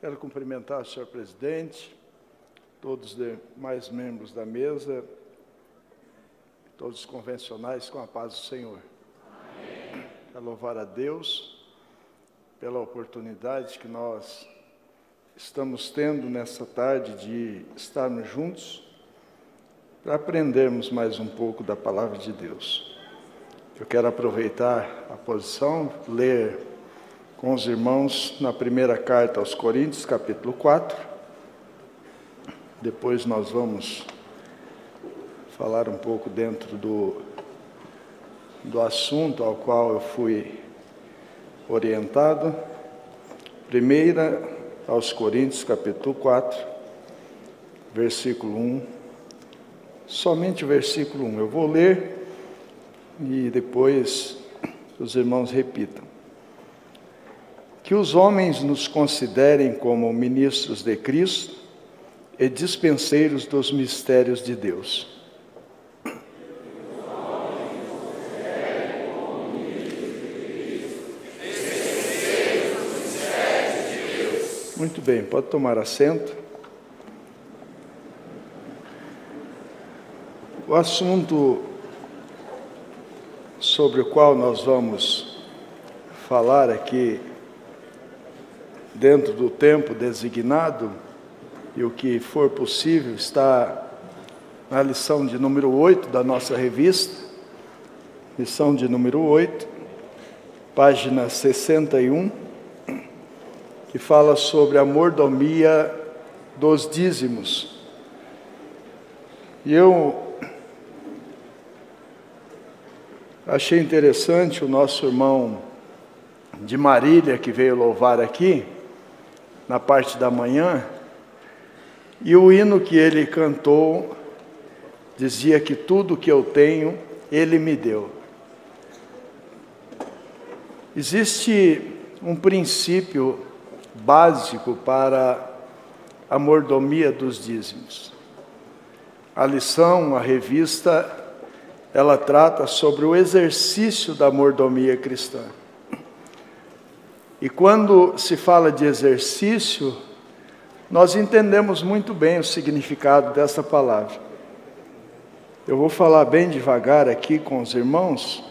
Quero cumprimentar o senhor presidente, todos os demais membros da mesa, todos os convencionais, com a paz do Senhor. Amém. Quero louvar a Deus pela oportunidade que nós estamos tendo nessa tarde de estarmos juntos para aprendermos mais um pouco da palavra de Deus. Eu quero aproveitar a posição, ler com os irmãos na primeira carta aos Coríntios, capítulo 4. Depois nós vamos falar um pouco dentro do assunto ao qual eu fui orientado. Primeira aos Coríntios, capítulo 4, versículo 1. Somente o versículo 1. Eu vou ler e depois os irmãos repitam. Que os homens nos considerem como ministros de Cristo e dispenseiros dos mistérios de Deus. Muito bem, pode tomar assento. O assunto sobre o qual nós vamos falar aqui, dentro do tempo designado, e o que for possível, está na lição de número 8 da nossa revista, lição de número 8, página 61, que fala sobre a mordomia dos dízimos. E eu achei interessante o nosso irmão de Marília, que veio louvar aqui, na parte da manhã, e o hino que ele cantou dizia que tudo que eu tenho, Ele me deu. Existe um princípio básico para a mordomia dos dízimos. A lição, a revista, ela trata sobre o exercício da mordomia cristã. E quando se fala de exercício, nós entendemos muito bem o significado dessa palavra. Eu vou falar bem devagar aqui com os irmãos,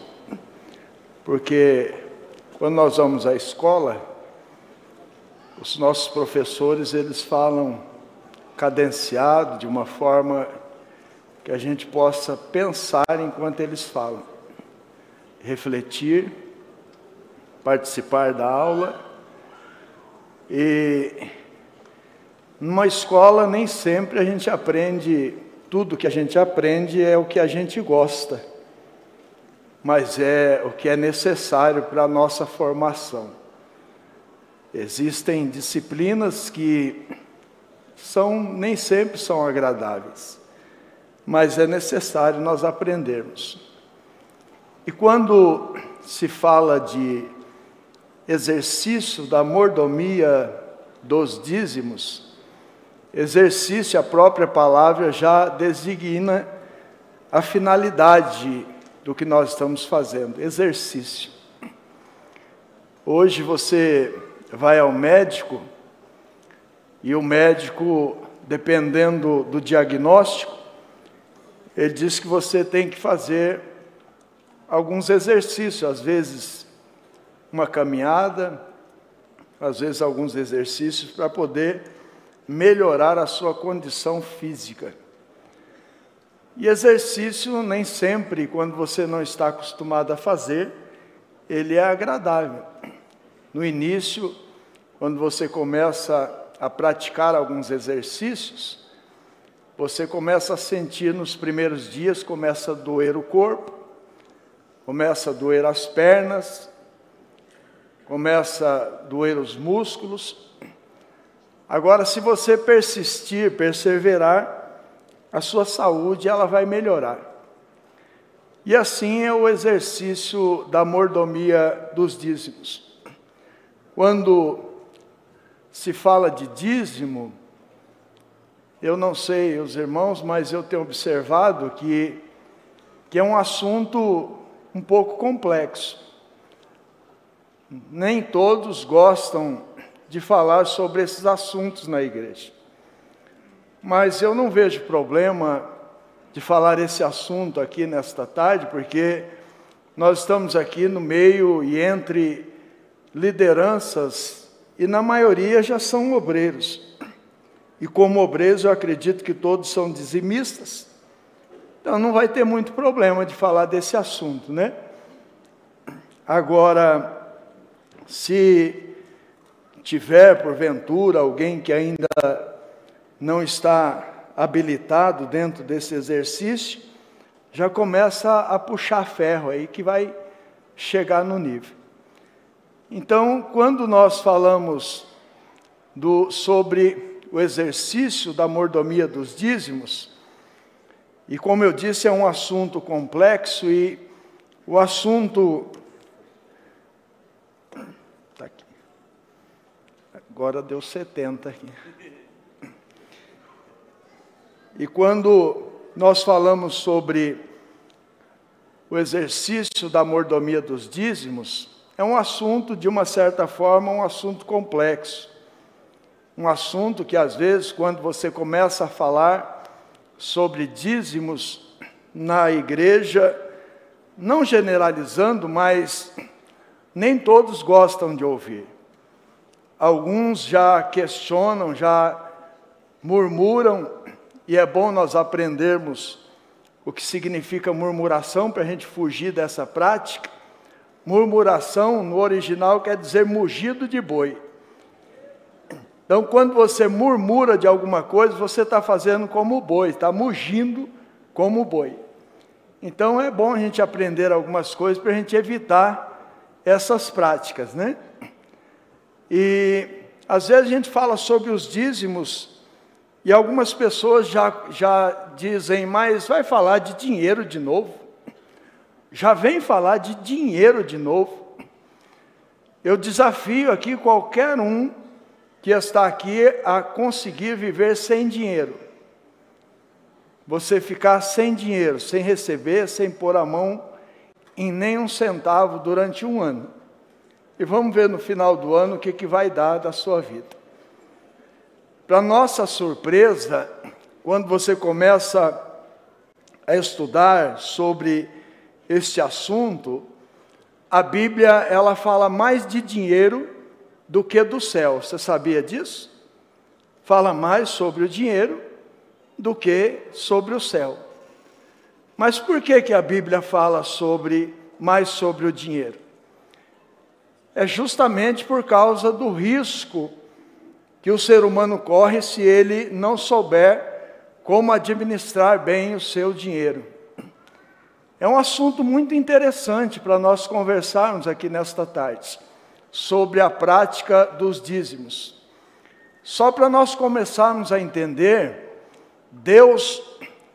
porque quando nós vamos à escola, os nossos professores, eles falam cadenciado, de uma forma que a gente possa pensar enquanto eles falam, refletir, participar da aula. E numa escola nem sempre a gente aprende, tudo que a gente aprende é o que a gente gosta, mas é o que é necessário para a nossa formação. Existem disciplinas que nem sempre são agradáveis, mas é necessário nós aprendermos. E quando se fala de exercício da mordomia dos dízimos, exercício, a própria palavra já designa a finalidade do que nós estamos fazendo, exercício. Hoje você vai ao médico, e o médico, dependendo do diagnóstico, ele diz que você tem que fazer alguns exercícios, às vezes uma caminhada, às vezes alguns exercícios para poder melhorar a sua condição física. E exercício nem sempre, quando você não está acostumado a fazer, ele é agradável. No início, quando você começa a praticar alguns exercícios, você começa a sentir nos primeiros dias, começa a doer o corpo, começa a doer as pernas, começa a doer os músculos. Agora, se você persistir, perseverar, a sua saúde ela vai melhorar. E assim é o exercício da mordomia dos dízimos. Quando se fala de dízimo, eu não sei os irmãos, mas eu tenho observado que é um assunto um pouco complexo. Nem todos gostam de falar sobre esses assuntos na igreja. Mas eu não vejo problema de falar esse assunto aqui nesta tarde, porque nós estamos aqui no meio e entre lideranças, e na maioria já são obreiros. E como obreiros eu acredito que todos são dizimistas. Então não vai ter muito problema de falar desse assunto, né? Agora, se tiver, porventura, alguém que ainda não está habilitado dentro desse exercício, já começa a puxar ferro aí, que vai chegar no nível. Então, quando nós falamos sobre o exercício da mordomia dos dízimos, e como eu disse, é um assunto complexo, e o assunto... Está aqui. Agora deu 70 aqui. E quando nós falamos sobre o exercício da mordomia dos dízimos, é um assunto, de uma certa forma, um assunto complexo. Um assunto que, às vezes, quando você começa a falar sobre dízimos na igreja, não generalizando, mas nem todos gostam de ouvir. Alguns já questionam, já murmuram, e é bom nós aprendermos o que significa murmuração, para a gente fugir dessa prática. Murmuração, no original, quer dizer mugido de boi. Então, quando você murmura de alguma coisa, você está fazendo como o boi, está mugindo como o boi. Então, é bom a gente aprender algumas coisas para a gente evitar essas práticas, né? E, às vezes, a gente fala sobre os dízimos, e algumas pessoas já dizem, mas vai falar de dinheiro de novo? Já vem falar de dinheiro de novo? Eu desafio aqui qualquer um que está aqui a conseguir viver sem dinheiro. Você ficar sem dinheiro, sem receber, sem pôr a mão em nenhum centavo durante um ano. E vamos ver no final do ano o que vai dar da sua vida. Para nossa surpresa, quando você começa a estudar sobre este assunto, a Bíblia ela fala mais de dinheiro do que do céu. Você sabia disso? Fala mais sobre o dinheiro do que sobre o céu. Mas por que a Bíblia fala mais sobre o dinheiro? É justamente por causa do risco que o ser humano corre se ele não souber como administrar bem o seu dinheiro. É um assunto muito interessante para nós conversarmos aqui nesta tarde, sobre a prática dos dízimos. Só para nós começarmos a entender, Deus,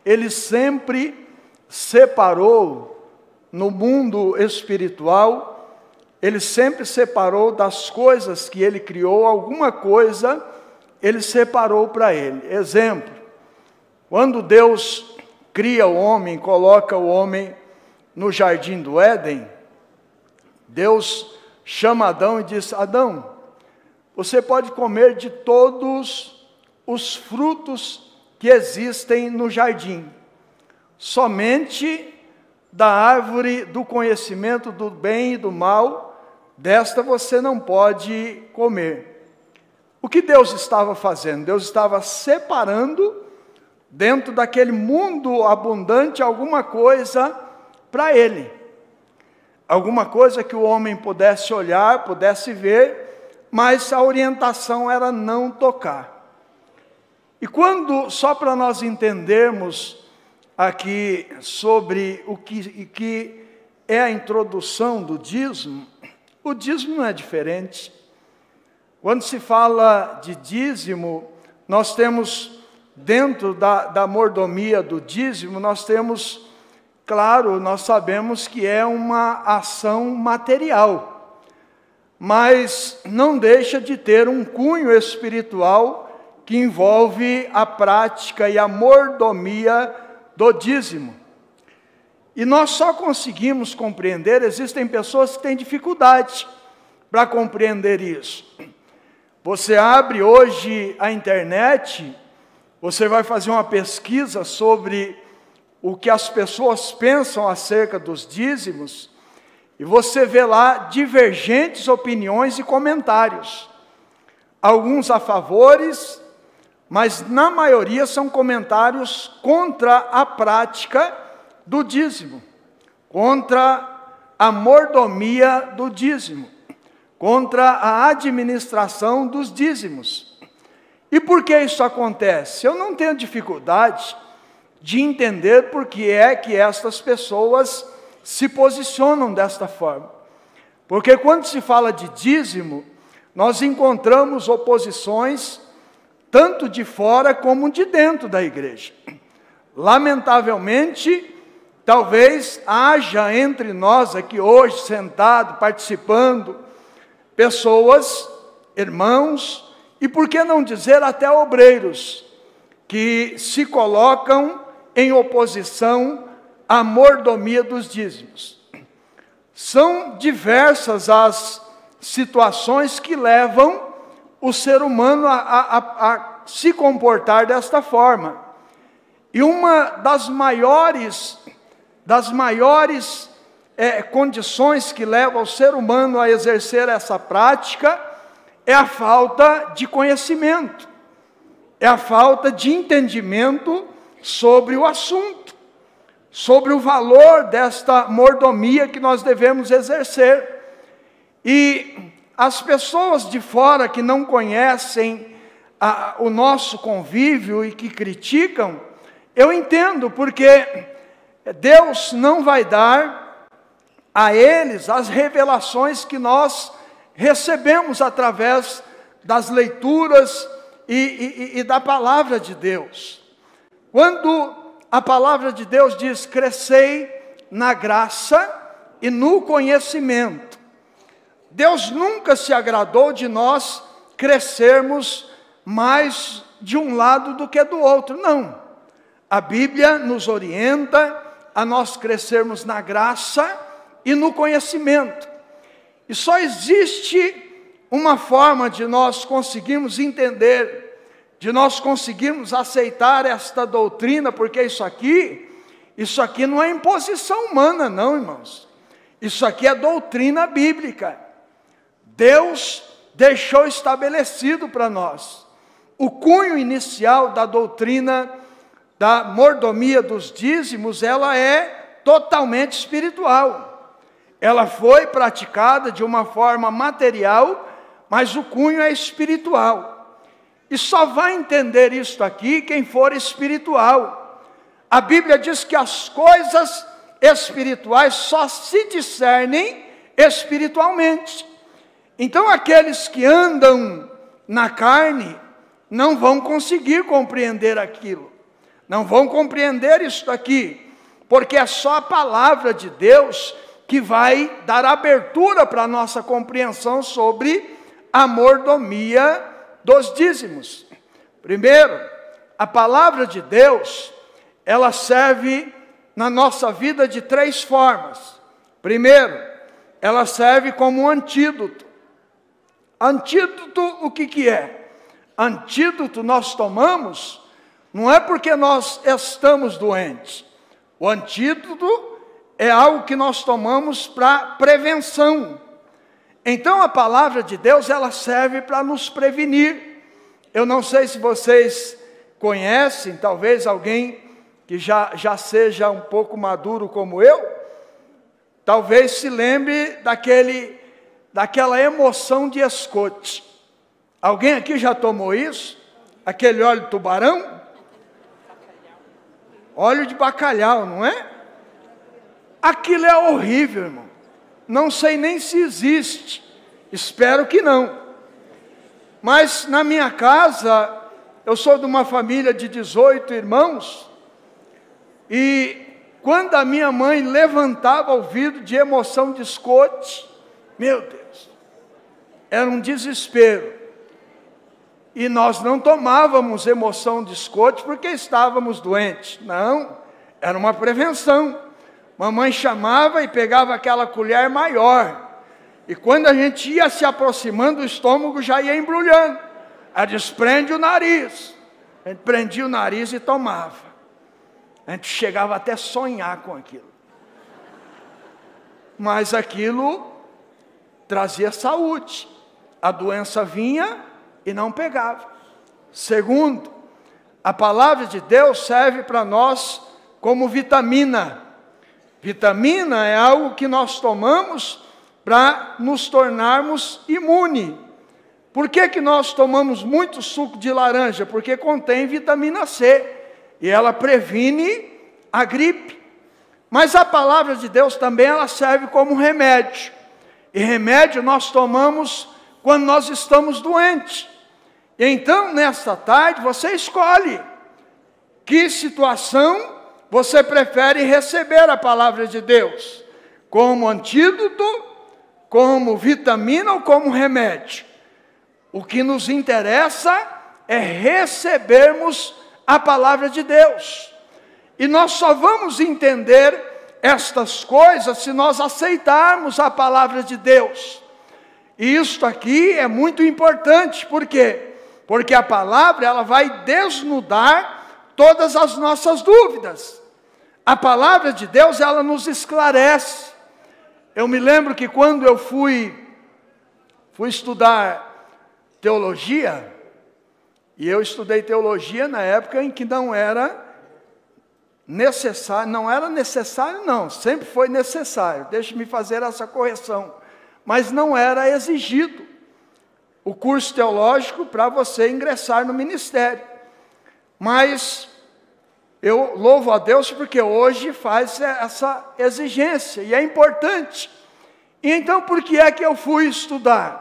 Ele sempre separou no mundo espiritual, Ele sempre separou das coisas que Ele criou, alguma coisa Ele separou para Ele. Exemplo, quando Deus cria o homem, coloca o homem no jardim do Éden, Deus chama Adão e diz, Adão, você pode comer de todos os frutos que existem no jardim, somente da árvore do conhecimento do bem e do mal, desta você não pode comer. O que Deus estava fazendo? Deus estava separando, dentro daquele mundo abundante, alguma coisa para Ele. Alguma coisa que o homem pudesse olhar, pudesse ver, mas a orientação era não tocar. E quando, só para nós entendermos aqui sobre o que é a introdução do dízimo, o dízimo não é diferente. Quando se fala de dízimo, nós temos, dentro da mordomia do dízimo, nós temos, claro, nós sabemos que é uma ação material, mas não deixa de ter um cunho espiritual que envolve a prática e a mordomia do dízimo. E nós só conseguimos compreender, existem pessoas que têm dificuldade para compreender isso. Você abre hoje a internet, você vai fazer uma pesquisa sobre o que as pessoas pensam acerca dos dízimos, e você vê lá divergentes opiniões e comentários. Alguns a favores, mas na maioria são comentários contra a prática do dízimo, contra a mordomia do dízimo, contra a administração dos dízimos. E por que isso acontece? Eu não tenho dificuldade de entender por que é que estas pessoas se posicionam desta forma. Porque quando se fala de dízimo, nós encontramos oposições tanto de fora como de dentro da igreja. Lamentavelmente, talvez haja entre nós aqui hoje, sentado, participando, pessoas, irmãos, e por que não dizer até obreiros, que se colocam em oposição à mordomia dos dízimos. São diversas as situações que levam o ser humano a se comportar desta forma. E uma das maiores condições que levam o ser humano a exercer essa prática é a falta de conhecimento, é a falta de entendimento sobre o assunto, sobre o valor desta mordomia que nós devemos exercer. E as pessoas de fora que não conhecem o nosso convívio e que criticam, eu entendo, porque Deus não vai dar a eles as revelações que nós recebemos através das leituras e da palavra de Deus. Quando a palavra de Deus diz: crescei na graça e no conhecimento, Deus nunca se agradou de nós crescermos mais de um lado do que do outro, não. A Bíblia nos orienta a nós crescermos na graça e no conhecimento. E só existe uma forma de nós conseguirmos entender, de nós conseguirmos aceitar esta doutrina, porque isso aqui não é imposição humana, não, irmãos. Isso aqui é doutrina bíblica. Deus deixou estabelecido para nós. O cunho inicial da doutrina da mordomia dos dízimos, ela é totalmente espiritual. Ela foi praticada de uma forma material, mas o cunho é espiritual. E só vai entender isto aqui quem for espiritual. A Bíblia diz que as coisas espirituais só se discernem espiritualmente. Então aqueles que andam na carne não vão conseguir compreender aquilo. Não vão compreender isto aqui, porque é só a palavra de Deus que vai dar abertura para a nossa compreensão sobre a mordomia dos dízimos. Primeiro, a palavra de Deus, ela serve na nossa vida de três formas. Primeiro, ela serve como um antídoto. Antídoto, o que é? Antídoto nós tomamos, não é porque nós estamos doentes. O antídoto é algo que nós tomamos para prevenção. Então a palavra de Deus, ela serve para nos prevenir. Eu não sei se vocês conhecem, talvez alguém que já seja um pouco maduro como eu, talvez se lembre daquela emoção de escote. Alguém aqui já tomou isso? Aquele óleo de tubarão? Óleo de bacalhau, não é? Aquilo é horrível, irmão. Não sei nem se existe, espero que não. Mas na minha casa, eu sou de uma família de 18 irmãos, e quando a minha mãe levantava o vidro de emoção de escote, meu Deus, era um desespero. E nós não tomávamos emoção de escote porque estávamos doentes, não, era uma prevenção. Mamãe chamava e pegava aquela colher maior, E quando a gente ia se aproximando, o estômago já ia embrulhando. Aí desprende o nariz. A gente prendia o nariz e tomava. A gente chegava até a sonhar com aquilo. Mas aquilo trazia saúde. A doença vinha e não pegava. Segundo, a palavra de Deus serve para nós como vitamina. Vitamina é algo que nós tomamos para nos tornarmos imune. Por que nós tomamos muito suco de laranja? Porque contém vitamina C e ela previne a gripe. Mas a palavra de Deus também ela serve como remédio. E remédio nós tomamos quando nós estamos doentes. E então, nesta tarde, você escolhe que situação você prefere receber a palavra de Deus. Como antídoto, como vitamina ou como remédio. O que nos interessa é recebermos a palavra de Deus. E nós só vamos entender estas coisas se nós aceitarmos a palavra de Deus. E isto aqui é muito importante, por quê? Porque a palavra ela vai desnudar todas as nossas dúvidas. A palavra de Deus ela nos esclarece. Eu me lembro que quando eu fui estudar teologia, e eu estudei teologia na época em que não era necessário não, sempre foi necessário, deixe-me fazer essa correção, mas não era exigido o curso teológico para você ingressar no ministério. Mas eu louvo a Deus porque hoje faz essa exigência, e é importante. E então por que é que eu fui estudar?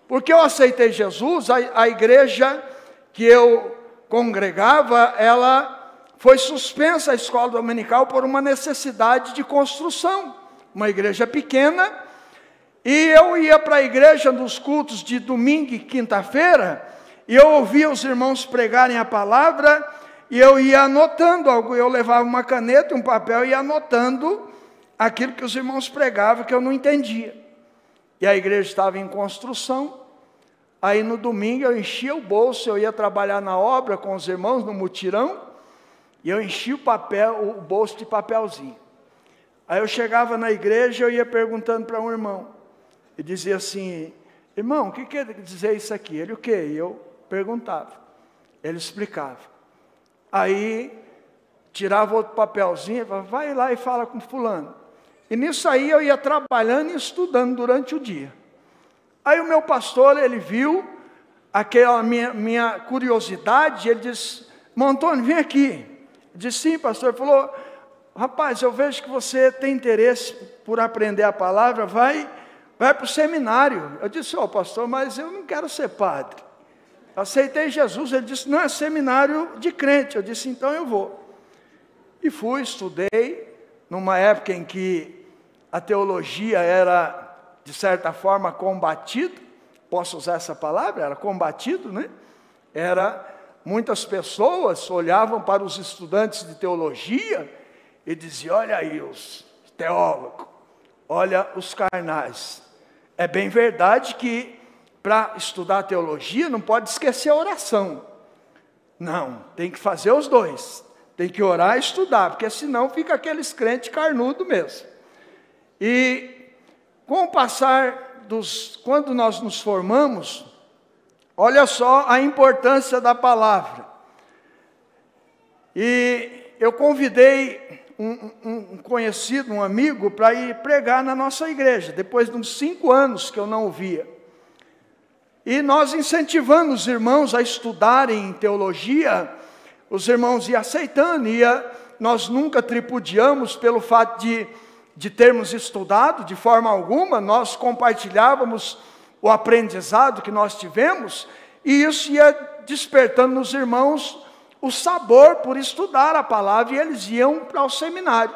Porque eu aceitei Jesus, a igreja que eu congregava, ela foi suspensa, a escola dominical, por uma necessidade de construção. Uma igreja pequena, e eu ia para a igreja nos cultos de domingo e quinta-feira, e eu ouvia os irmãos pregarem a palavra, e eu ia anotando algo, eu levava uma caneta e um papel e ia anotando aquilo que os irmãos pregavam, que eu não entendia. E a igreja estava em construção. Aí no domingo eu enchia o bolso, eu ia trabalhar na obra com os irmãos no mutirão, e eu enchia o bolso de papelzinho. Aí eu chegava na igreja, eu ia perguntando para um irmão, e dizia assim: irmão, o que quer dizer isso aqui? Ele, o quê? E eu perguntava, ele explicava. Aí tirava outro papelzinho, e falava, vai lá e fala com fulano. E nisso aí eu ia trabalhando e estudando durante o dia. Aí o meu pastor, ele viu aquela minha curiosidade, ele disse, irmão Antônio, vem aqui. Eu disse, sim, pastor. Ele falou, rapaz, eu vejo que você tem interesse por aprender a palavra, vai para o seminário. Eu disse, pastor, mas eu não quero ser padre. Eu aceitei Jesus. Ele disse, não, é seminário de crente. Eu disse, então eu vou. E fui, estudei, numa época em que a teologia era, de certa forma, combatido, posso usar essa palavra? Era combatido, né? Muitas pessoas olhavam para os estudantes de teologia e diziam, olha aí os teólogos, olha os carnais. É bem verdade que para estudar teologia não pode esquecer a oração. Não, tem que fazer os dois. Tem que orar e estudar, porque senão fica aqueles crentes carnudo mesmo. E com o passar quando nós nos formamos, olha só a importância da palavra. E eu convidei um conhecido, um amigo, para ir pregar na nossa igreja, depois de uns 5 anos que eu não o via. E nós incentivando os irmãos a estudarem teologia, os irmãos iam aceitando, nós nunca tripudiamos pelo fato de termos estudado, de forma alguma, nós compartilhávamos o aprendizado que nós tivemos, e isso ia despertando nos irmãos o sabor por estudar a palavra, e eles iam para o seminário.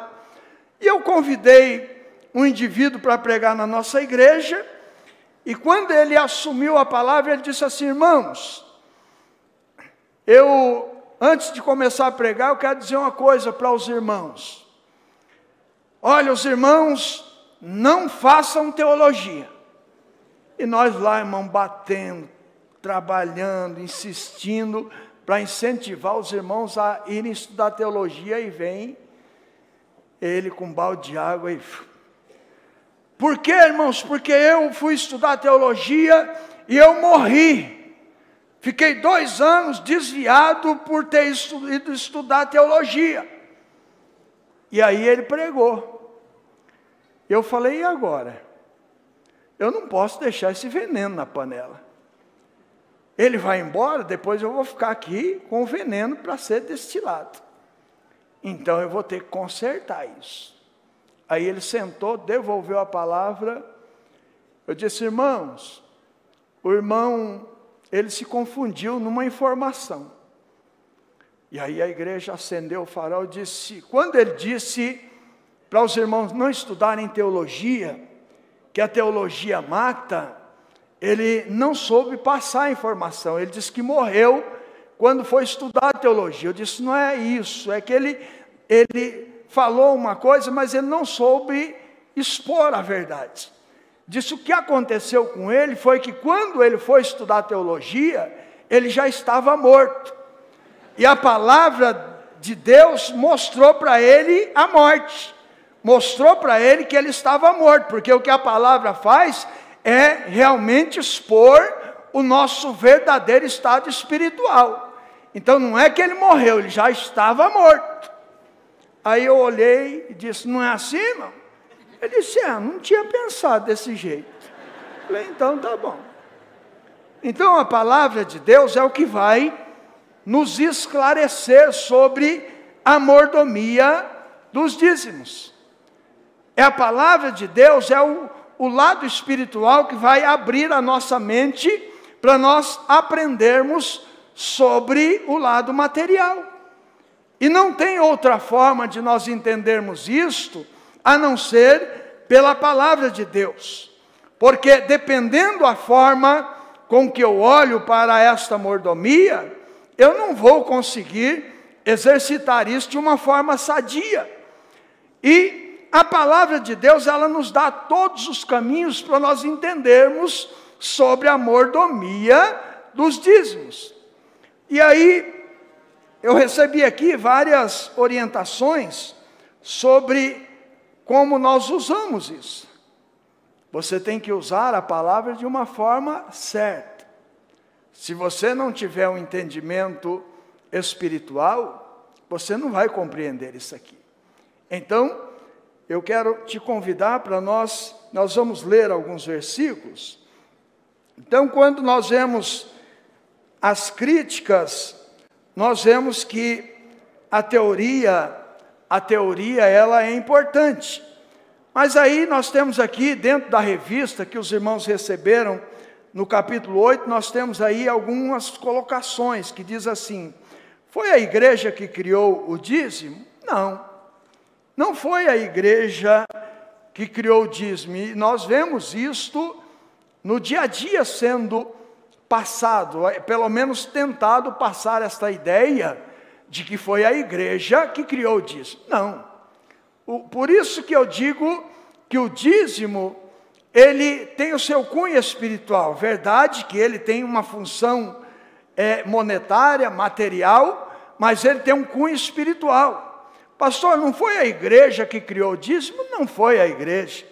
E eu convidei um indivíduo para pregar na nossa igreja, e quando ele assumiu a palavra, ele disse assim, irmãos, antes de começar a pregar, eu quero dizer uma coisa para os irmãos. Olha, os irmãos, não façam teologia. E nós lá, irmão, batendo, trabalhando, insistindo, para incentivar os irmãos a irem estudar teologia, e vem ele com um balde de água e... Por quê, irmãos? Porque eu fui estudar teologia e eu morri. Fiquei 2 anos desviado por ter ido estudar teologia. E aí ele pregou. Eu falei, e agora? Eu não posso deixar esse veneno na panela. Ele vai embora, depois eu vou ficar aqui com o veneno para ser destilado. Então eu vou ter que consertar isso. Aí ele sentou, devolveu a palavra. Eu disse, irmãos, o irmão, ele se confundiu numa informação. E aí a igreja acendeu o farol e disse, quando ele disse para os irmãos não estudarem teologia, que a teologia mata, ele não soube passar a informação. Ele disse que morreu quando foi estudar teologia. Eu disse, não é isso, é que ele falou uma coisa, mas ele não soube expor a verdade. Disse, o que aconteceu com ele foi que quando ele foi estudar teologia, ele já estava morto. E a palavra de Deus mostrou para ele a morte. Mostrou para ele que ele estava morto, porque o que a palavra faz é realmente expor o nosso verdadeiro estado espiritual. Então não é que ele morreu, ele já estava morto. Aí eu olhei e disse, não é assim, irmão? Ele disse, não tinha pensado desse jeito. Eu falei, então tá bom. Então a palavra de Deus é o que vai nos esclarecer sobre a mordomia dos dízimos. É a palavra de Deus, é o lado espiritual que vai abrir a nossa mente para nós aprendermos sobre o lado material. E não tem outra forma de nós entendermos isto, a não ser pela palavra de Deus. Porque dependendo da forma com que eu olho para esta mordomia, eu não vou conseguir exercitar isso de uma forma sadia. E a palavra de Deus, ela nos dá todos os caminhos para nós entendermos sobre a mordomia dos dízimos. E aí, eu recebi aqui várias orientações sobre como nós usamos isso. Você tem que usar a palavra de uma forma certa. Se você não tiver um entendimento espiritual, você não vai compreender isso aqui. Então, eu quero te convidar para nós vamos ler alguns versículos. Então, quando nós vemos as críticas, nós vemos que a teoria ela é importante. Mas aí nós temos aqui, dentro da revista que os irmãos receberam, no capítulo 8, nós temos aí algumas colocações, que diz assim, foi a igreja que criou o dízimo? Não, não foi a igreja que criou o dízimo, e nós vemos isto no dia a dia sendo passado, pelo menos tentado passar esta ideia de que foi a igreja que criou o dízimo. Não. Por isso que eu digo que o dízimo, ele tem o seu cunho espiritual. Verdade que ele tem uma função monetária, material, mas ele tem um cunho espiritual. Pastor, não foi a igreja que criou o dízimo? Não foi a igreja.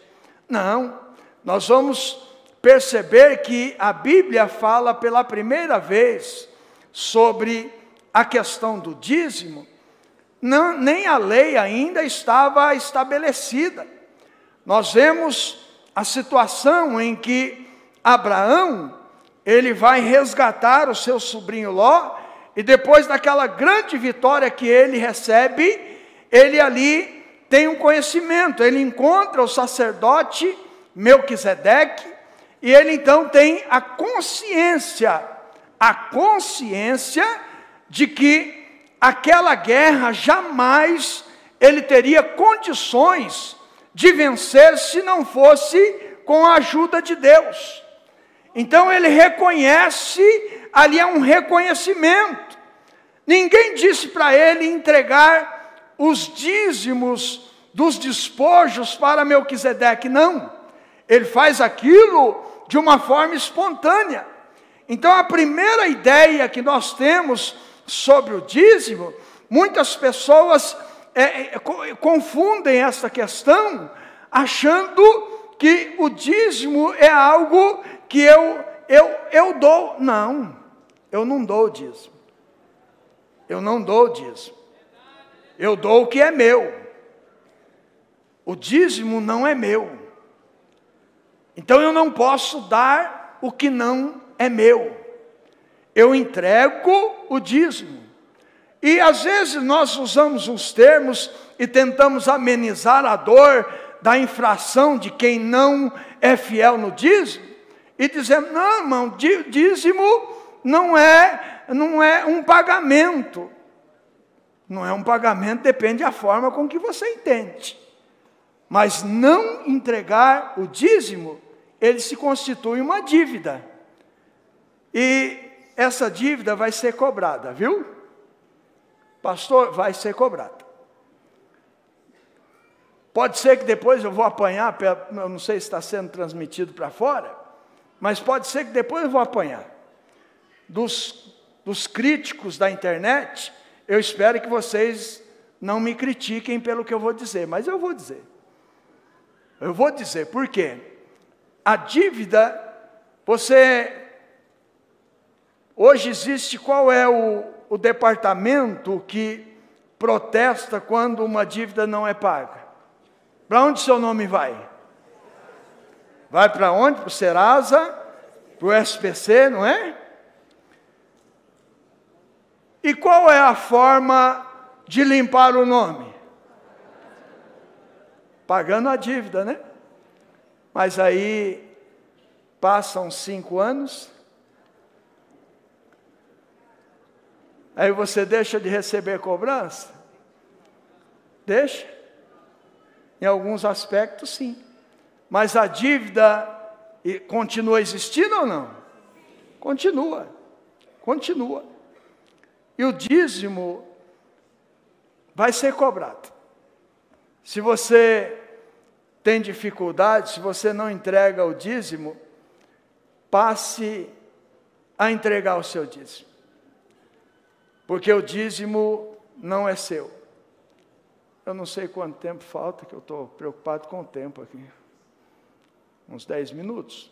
Não. Nós vamos perceber que a Bíblia fala pela primeira vez sobre a questão do dízimo, nem a lei ainda estava estabelecida. Nós vemos a situação em que Abraão, ele vai resgatar o seu sobrinho Ló, e depois daquela grande vitória que ele recebe, ele ali tem um conhecimento, ele encontra o sacerdote Melquisedeque, e ele então tem a consciência de que aquela guerra jamais ele teria condições de vencer se não fosse com a ajuda de Deus. Então ele reconhece, ali é um reconhecimento. Ninguém disse para ele entregar os dízimos dos despojos para Melquisedeque, não. Ele faz aquilo de uma forma espontânea. Então a primeira ideia que nós temos sobre o dízimo, muitas pessoas confundem essa questão, achando que o dízimo é algo que eu dou. Não, eu não dou dízimo. Eu não dou dízimo. Eu dou o que é meu. O dízimo não é meu. Então eu não posso dar o que não é meu. Eu entrego o dízimo. E às vezes nós usamos uns termos e tentamos amenizar a dor da infração de quem não é fiel no dízimo. E dizemos, não, irmão, dízimo não é um pagamento. Não é um pagamento, depende da forma com que você entende. Mas não entregar o dízimo, ele se constitui uma dívida. E essa dívida vai ser cobrada, viu? Pastor, vai ser cobrada. Pode ser que depois eu vou apanhar, eu não sei se está sendo transmitido para fora, mas pode ser que depois eu vou apanhar. Dos críticos da internet, eu espero que vocês não me critiquem pelo que eu vou dizer, mas eu vou dizer. Eu vou dizer, por quê? A dívida, hoje existe, qual é o departamento que protesta quando uma dívida não é paga? Para onde seu nome vai? Vai para onde? Para o Serasa? Para o SPC, não é? E qual é a forma de limpar o nome? Pagando a dívida, né? Mas aí, passam 5 anos, aí você deixa de receber cobrança? Deixa. Em alguns aspectos, sim. Mas a dívida continua existindo ou não? Continua. Continua. E o dízimo vai ser cobrado. Se você tem dificuldade, se você não entrega o dízimo, passe a entregar o seu dízimo. Porque o dízimo não é seu. Eu não sei quanto tempo falta, que eu estou preocupado com o tempo aqui. Uns 10 minutos.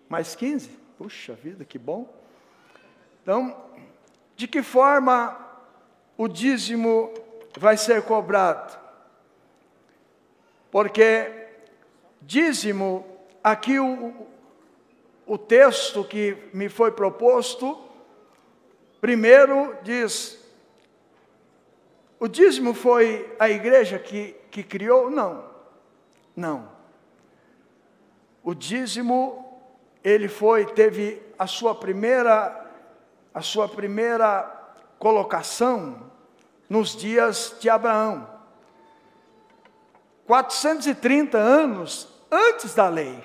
Mais 15? Puxa vida, que bom. Então, de que forma o dízimo vai ser cobrado? Porque dízimo, aqui o texto que me foi proposto, primeiro diz, o dízimo foi a igreja que criou? Não, não. O dízimo, ele teve a sua primeira colocação nos dias de Abraão. 430 anos antes da lei.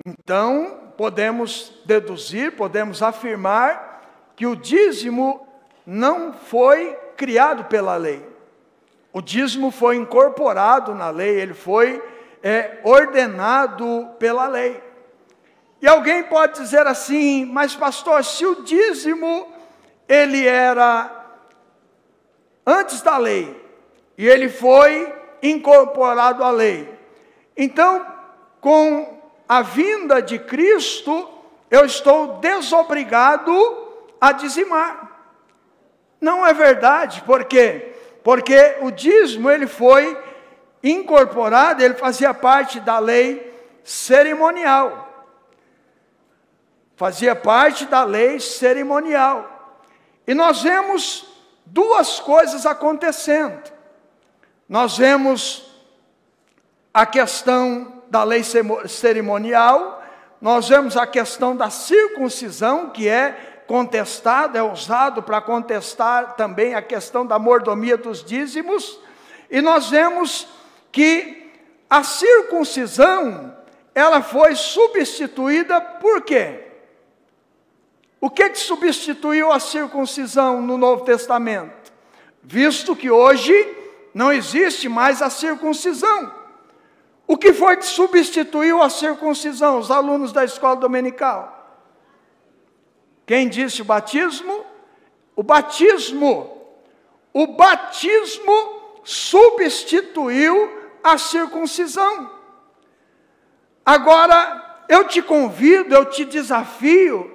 Então, podemos deduzir, podemos afirmar que o dízimo não foi criado pela lei. O dízimo foi incorporado na lei, ele foi ordenado pela lei. E alguém pode dizer assim, mas pastor, se o dízimo, ele era antes da lei, e ele foi incorporado à lei, então, com a vinda de Cristo, eu estou desobrigado a dizimar. Não é verdade, por quê? Porque o dízimo, ele foi incorporado, ele fazia parte da lei cerimonial. Fazia parte da lei cerimonial. E nós vemos duas coisas acontecendo. Nós vemos a questão da lei cerimonial, nós vemos a questão da circuncisão, que é contestado, é usado para contestar também a questão da mordomia dos dízimos, e nós vemos que a circuncisão, ela foi substituída por quê? O que substituiu a circuncisão no Novo Testamento? visto que hoje não existe mais a circuncisão. O que foi que substituiu a circuncisão? Os alunos da escola dominical. Quem disse o batismo? O batismo. O batismo substituiu a circuncisão. Agora, eu te convido, eu te desafio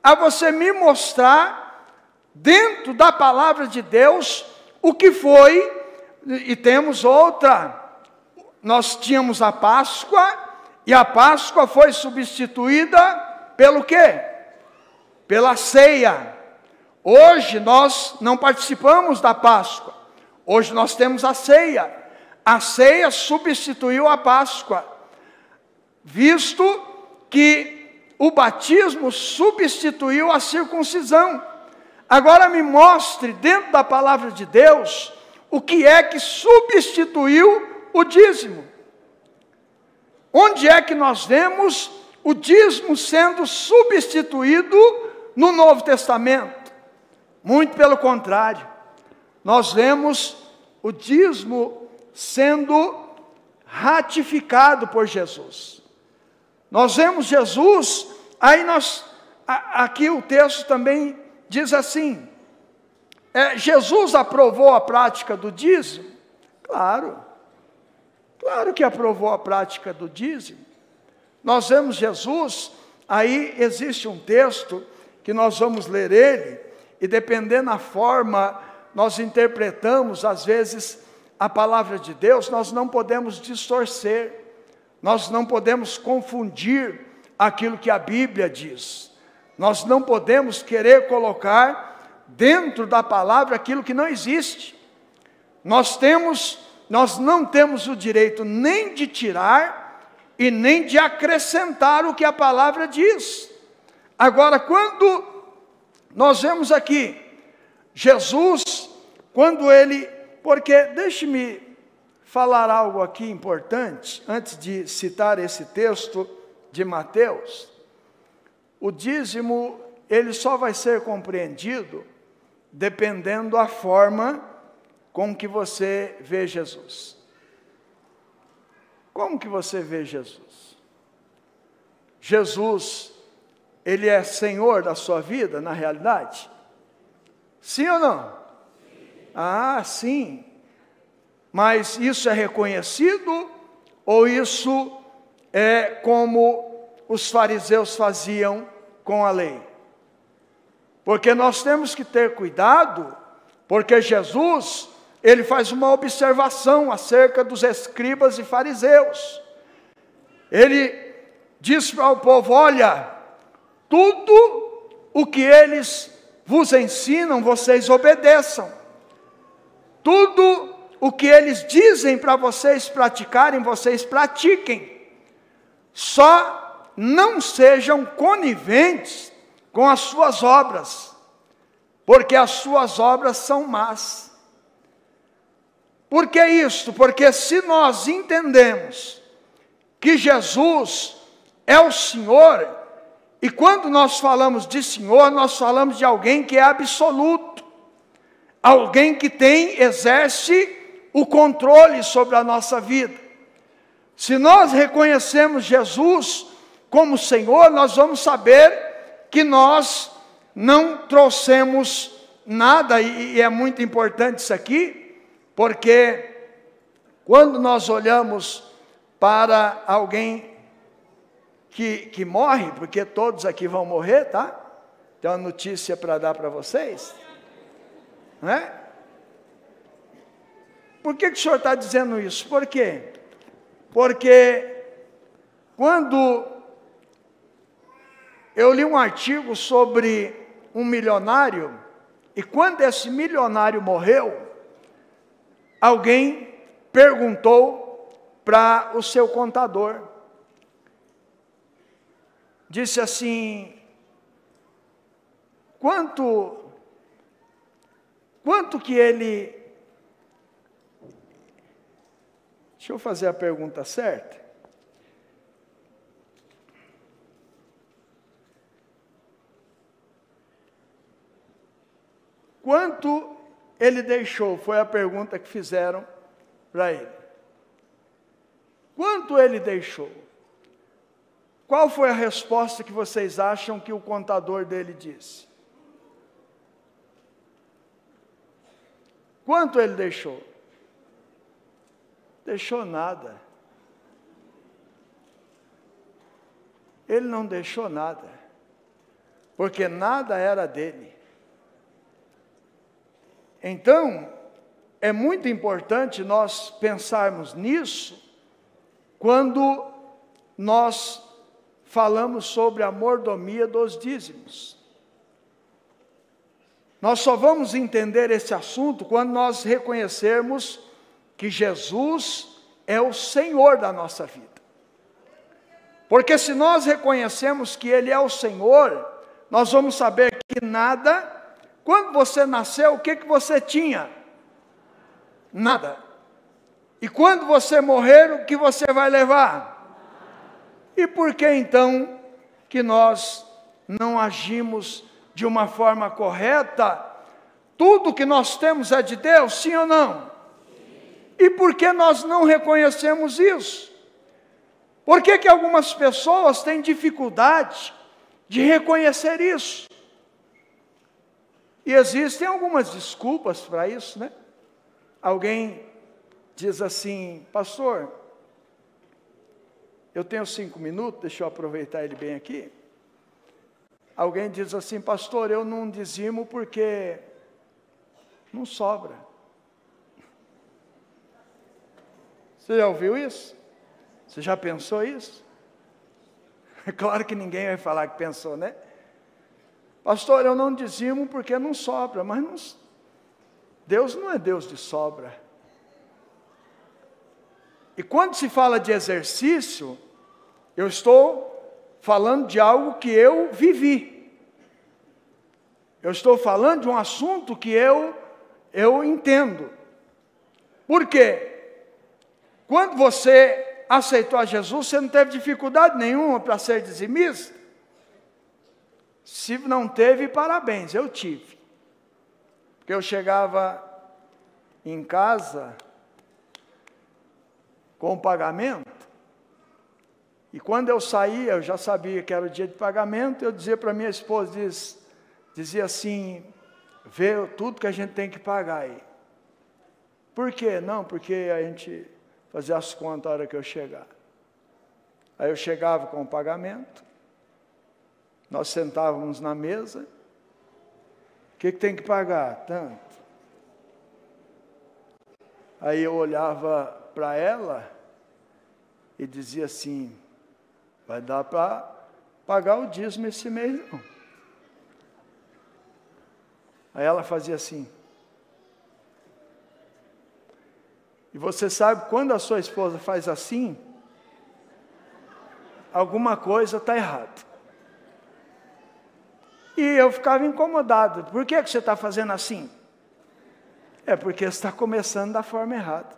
a você me mostrar, dentro da palavra de Deus, o que foi, e temos outra. Nós tínhamos a Páscoa, e a Páscoa foi substituída pelo quê? Pela ceia. Hoje nós não participamos da Páscoa. Hoje nós temos a ceia. A ceia substituiu a Páscoa, visto que o batismo substituiu a circuncisão. Agora me mostre, dentro da palavra de Deus, o que é que substituiu o dízimo. Onde é que nós vemos o dízimo sendo substituído no Novo Testamento? Muito pelo contrário, nós vemos o dízimo sendo ratificado por Jesus. Nós vemos Jesus, aqui o texto também diz assim, Jesus aprovou a prática do dízimo? Claro que aprovou a prática do dízimo. Nós vemos Jesus, aí existe um texto, que nós vamos ler ele, e dependendo da forma, nós interpretamos, às vezes, a palavra de Deus, nós não podemos distorcer, nós não podemos confundir aquilo que a Bíblia diz, nós não podemos querer colocar dentro da palavra aquilo que não existe. Nós não temos o direito nem de tirar e nem de acrescentar o que a palavra diz. Agora, quando nós vemos aqui, Jesus, porque deixe-me falar algo aqui importante, antes de citar esse texto de Mateus. O dízimo, ele só vai ser compreendido dependendo da forma com que você vê Jesus. Como que você vê Jesus? Jesus, ele é Senhor da sua vida, na realidade? Sim ou não? Ah, sim. Mas isso é reconhecido? Ou isso é como os fariseus faziam com a lei? Porque nós temos que ter cuidado, porque Jesus, ele faz uma observação acerca dos escribas e fariseus. Ele diz para o povo, olha, tudo o que eles vos ensinam, vocês obedeçam. Tudo o que eles dizem para vocês praticarem, vocês pratiquem. Só não sejam coniventes com as suas obras, porque as suas obras são más. Por que isso? Porque se nós entendemos que Jesus é o Senhor, e quando nós falamos de Senhor, nós falamos de alguém que é absoluto, alguém que exerce o controle sobre a nossa vida. Se nós reconhecemos Jesus como Senhor, nós vamos saber que nós não trouxemos nada, e é muito importante isso aqui, porque quando nós olhamos para alguém que morre, porque todos aqui vão morrer, tá? Tem uma notícia para dar para vocês, não é? Por que o senhor está dizendo isso? Por quê? Porque quando eu li um artigo sobre um milionário, e quando esse milionário morreu, alguém perguntou para o seu contador, disse assim, quanto que ele... Deixa eu fazer a pergunta certa. Quanto ele deixou? Foi a pergunta que fizeram para ele. Quanto ele deixou? Qual foi a resposta que vocês acham que o contador dele disse? Quanto ele deixou? Deixou nada. Ele não deixou nada, porque nada era dele. Então, é muito importante nós pensarmos nisso quando nós falamos sobre a mordomia dos dízimos. Nós só vamos entender esse assunto quando nós reconhecermos que Jesus é o Senhor da nossa vida. Porque se nós reconhecemos que Ele é o Senhor, nós vamos saber que nada, quando você nasceu, o que você tinha? Nada. E quando você morrer, o que você vai levar? E por que então que nós não agimos de uma forma correta? Tudo que nós temos é de Deus, sim ou não? E por que nós não reconhecemos isso? Por que que algumas pessoas têm dificuldade de reconhecer isso? E existem algumas desculpas para isso, né? Alguém diz assim: pastor, eu tenho 5 minutos, deixa eu aproveitar ele bem aqui. Alguém diz assim: pastor, eu não dizimo porque não sobra. Você já ouviu isso? Você já pensou isso? É claro que ninguém vai falar que pensou, né? Pastor, eu não dizimo porque não sobra, mas não, Deus não é Deus de sobra. E quando se fala de exercício, eu estou falando de algo que eu vivi. Eu estou falando de um assunto que eu entendo. Por quê? Quando você aceitou a Jesus, você não teve dificuldade nenhuma para ser dizimista? Se não teve, parabéns, eu tive. Porque eu chegava em casa com o pagamento, e quando eu saía, eu já sabia que era o dia de pagamento, eu dizia para minha esposa, dizia assim: vê tudo que a gente tem que pagar aí. Por quê? Não, porque a gente fazia as contas a hora que eu chegar. Aí eu chegava com o pagamento, nós sentávamos na mesa, o que tem que pagar? Tanto. Aí eu olhava para ela e dizia assim: vai dar para pagar o dízimo esse mês não. Aí ela fazia assim. E você sabe, quando a sua esposa faz assim, alguma coisa está errada. E eu ficava incomodado. Por que você está fazendo assim? É porque você está começando da forma errada.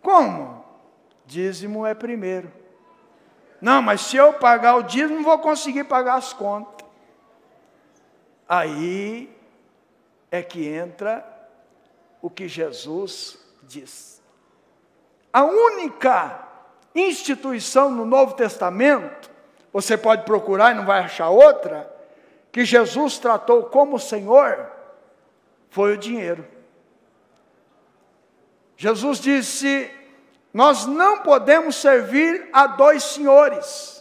Como? Dízimo é primeiro. Não, mas se eu pagar o dízimo, não vou conseguir pagar as contas. Aí é que entra o que Jesus diz. A única instituição no Novo Testamento, você pode procurar e não vai achar outra, que Jesus tratou como Senhor, foi o dinheiro. Jesus disse: nós não podemos servir a 2 senhores.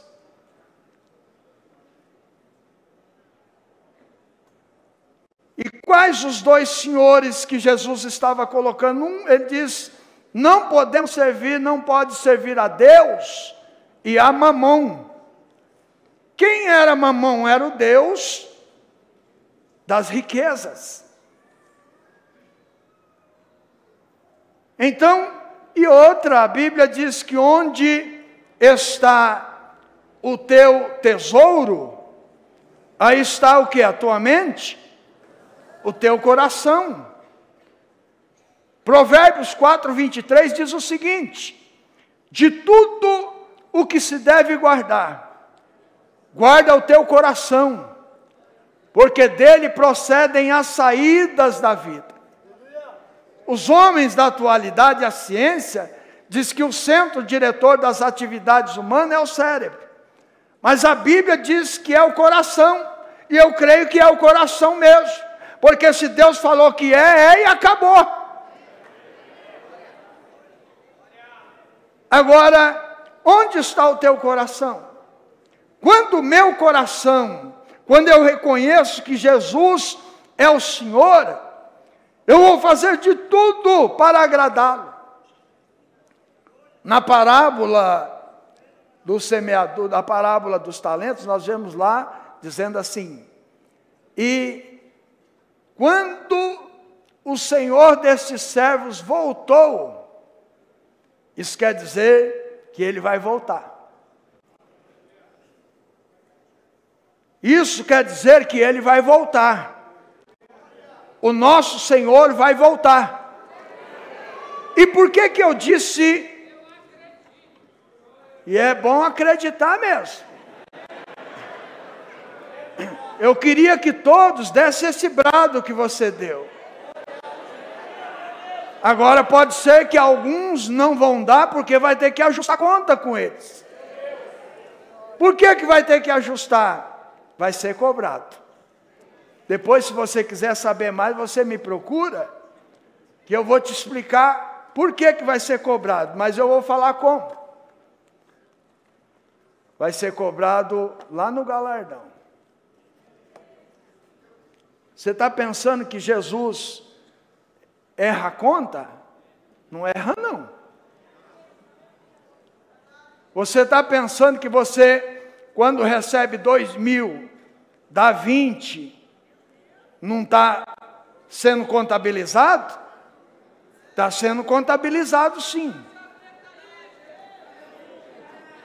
E quais os 2 senhores que Jesus estava colocando? Ele diz: não podemos servir, não pode servir a Deus e a Mamon. Quem era Mamon? Era o Deus das riquezas. Então, e outra, a Bíblia diz que onde está o teu tesouro, aí está o que? A tua mente? O teu coração. Provérbios 4:23 diz o seguinte: de tudo o que se deve guardar, guarda o teu coração, porque dele procedem as saídas da vida. Os homens da atualidade, a ciência, diz que o centro diretor das atividades humanas é o cérebro. Mas a Bíblia diz que é o coração, e eu creio que é o coração mesmo, porque se Deus falou que é e acabou. Agora, onde está o teu coração? Quando o meu coração, quando eu reconheço que Jesus é o Senhor, eu vou fazer de tudo para agradá-lo. Na parábola do semeador, da parábola dos talentos, nós vemos lá dizendo assim: e quando o Senhor desses servos voltou, isso quer dizer que ele vai voltar. Isso quer dizer que ele vai voltar. O nosso Senhor vai voltar. E por que eu disse? E é bom acreditar mesmo. Eu queria que todos dessem esse brado que você deu. Agora pode ser que alguns não vão dar, porque vai ter que ajustar conta com eles. Por que vai ter que ajustar? Vai ser cobrado. Depois, se você quiser saber mais, você me procura, que eu vou te explicar por que vai ser cobrado, mas eu vou falar como. Vai ser cobrado lá no galardão. Você está pensando que Jesus erra a conta? Não erra, não. Você está pensando que você, quando recebe 2.000, dá 20, não está sendo contabilizado? Está sendo contabilizado, sim.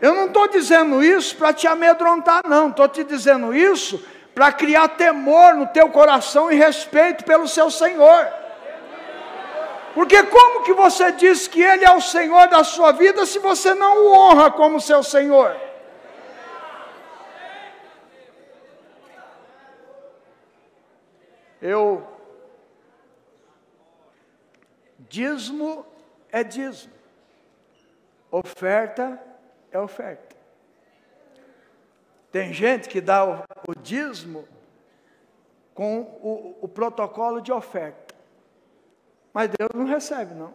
Eu não estou dizendo isso para te amedrontar, não. Estou te dizendo isso para criar temor no teu coração e respeito pelo seu Senhor. Porque como que você diz que Ele é o Senhor da sua vida se você não o honra como seu Senhor? Dízimo é dízimo. Oferta é oferta. Tem gente que dá o dízimo com o protocolo de oferta. Mas Deus não recebe, não.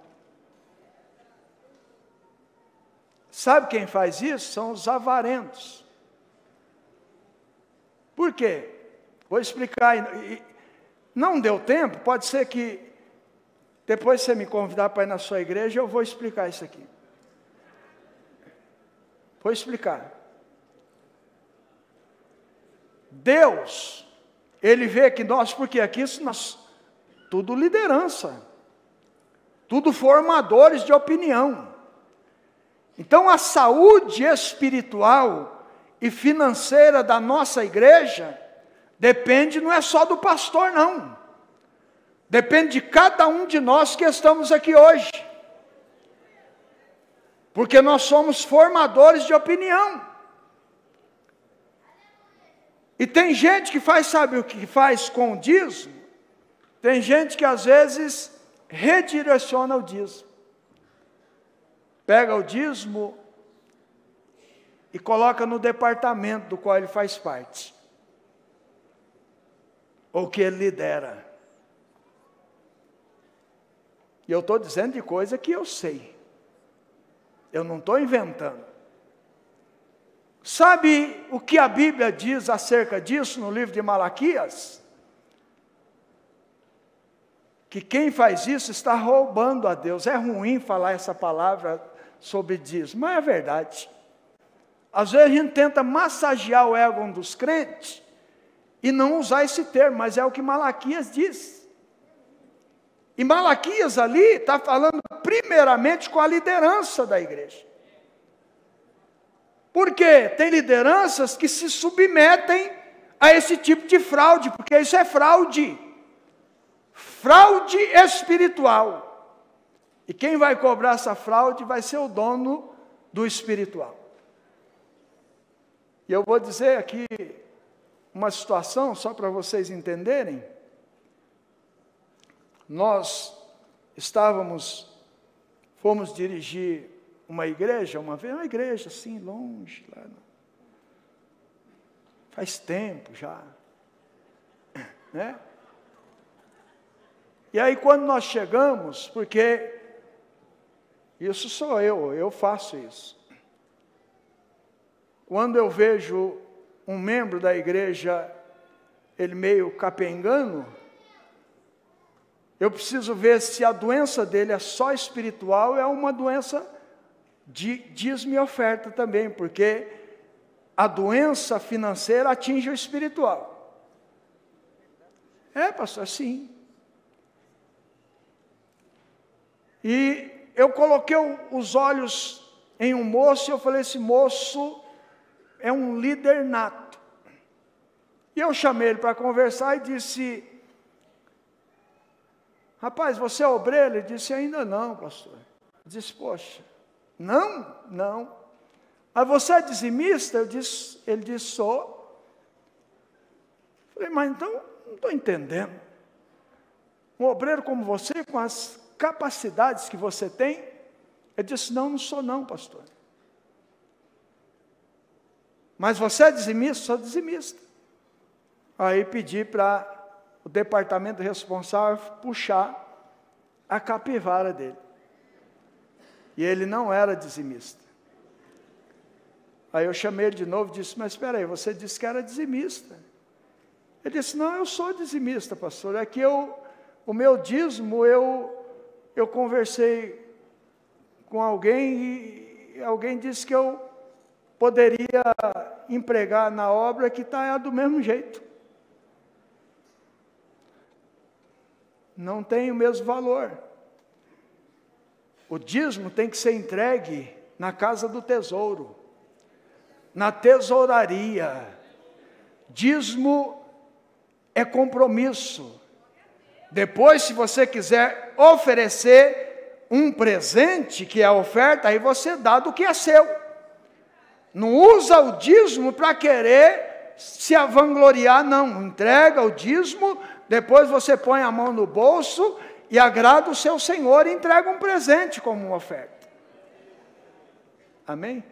Sabe quem faz isso? São os avarentos. Por quê? Vou explicar. Não deu tempo, pode ser que depois você me convidar para ir na sua igreja, eu vou explicar isso aqui. Vou explicar. Deus, Ele vê que nós, porque aqui nós, tudo liderança, tudo formadores de opinião. Então a saúde espiritual e financeira da nossa igreja depende, não é só do pastor, não. Depende de cada um de nós que estamos aqui hoje. Porque nós somos formadores de opinião. E tem gente que faz, sabe o que faz com o dízimo? Tem gente que às vezes redireciona o dízimo. Pega o dízimo e coloca no departamento do qual ele faz parte. Ou que ele lidera. E eu estou dizendo de coisa que eu sei. Eu não estou inventando. Sabe o que a Bíblia diz acerca disso no livro de Malaquias? Que quem faz isso está roubando a Deus. É ruim falar essa palavra sobre dízimo, mas é verdade. Às vezes a gente tenta massagear o ego dos crentes e não usar esse termo, mas é o que Malaquias diz. E Malaquias ali está falando primeiramente com a liderança da igreja. Por quê? Tem lideranças que se submetem a esse tipo de fraude, porque isso é fraude. Fraude espiritual. E quem vai cobrar essa fraude vai ser o dono do espiritual. E eu vou dizer aqui uma situação, só para vocês entenderem. Nós fomos dirigir uma igreja, uma igreja assim, longe, lá, faz tempo já, né? E aí quando nós chegamos, porque isso sou eu faço isso. Quando eu vejo um membro da igreja, ele meio capengano, eu preciso ver se a doença dele é só espiritual ou é uma doença de dízimo e oferta também, porque a doença financeira atinge o espiritual. É, pastor, sim. E eu coloquei os olhos em um moço e eu falei, esse moço é um líder nato. E eu chamei ele para conversar e disse, rapaz, você é obreiro? Ele disse, ainda não, pastor. Eu disse, poxa, não. Mas você é dizimista? Ele disse, sou. Eu falei, mas então, não estou entendendo. Um obreiro como você, com as capacidades que você tem? Ele disse, não sou não, pastor. Mas você é dizimista? Sou dizimista. Aí pedi para o departamento responsável puxar a capivara dele. E ele não era dizimista. Aí eu chamei ele de novo e disse, mas espera aí, você disse que era dizimista. Ele disse, não, eu sou dizimista, pastor. É que o meu dízimo, eu conversei com alguém e alguém disse que eu poderia empregar na obra que está do mesmo jeito. Não tem o mesmo valor. O dízimo tem que ser entregue na casa do tesouro, na tesouraria. Dízimo é compromisso. Depois, se você quiser oferecer um presente, que é a oferta, aí você dá do que é seu. Não usa o dízimo para querer se vangloriar, não. Entrega o dízimo, depois você põe a mão no bolso e agrada o seu Senhor e entrega um presente como uma oferta. Amém?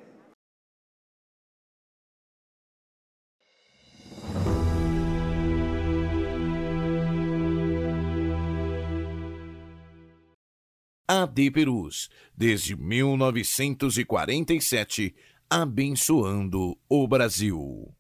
AD Perus, desde 1947, abençoando o Brasil.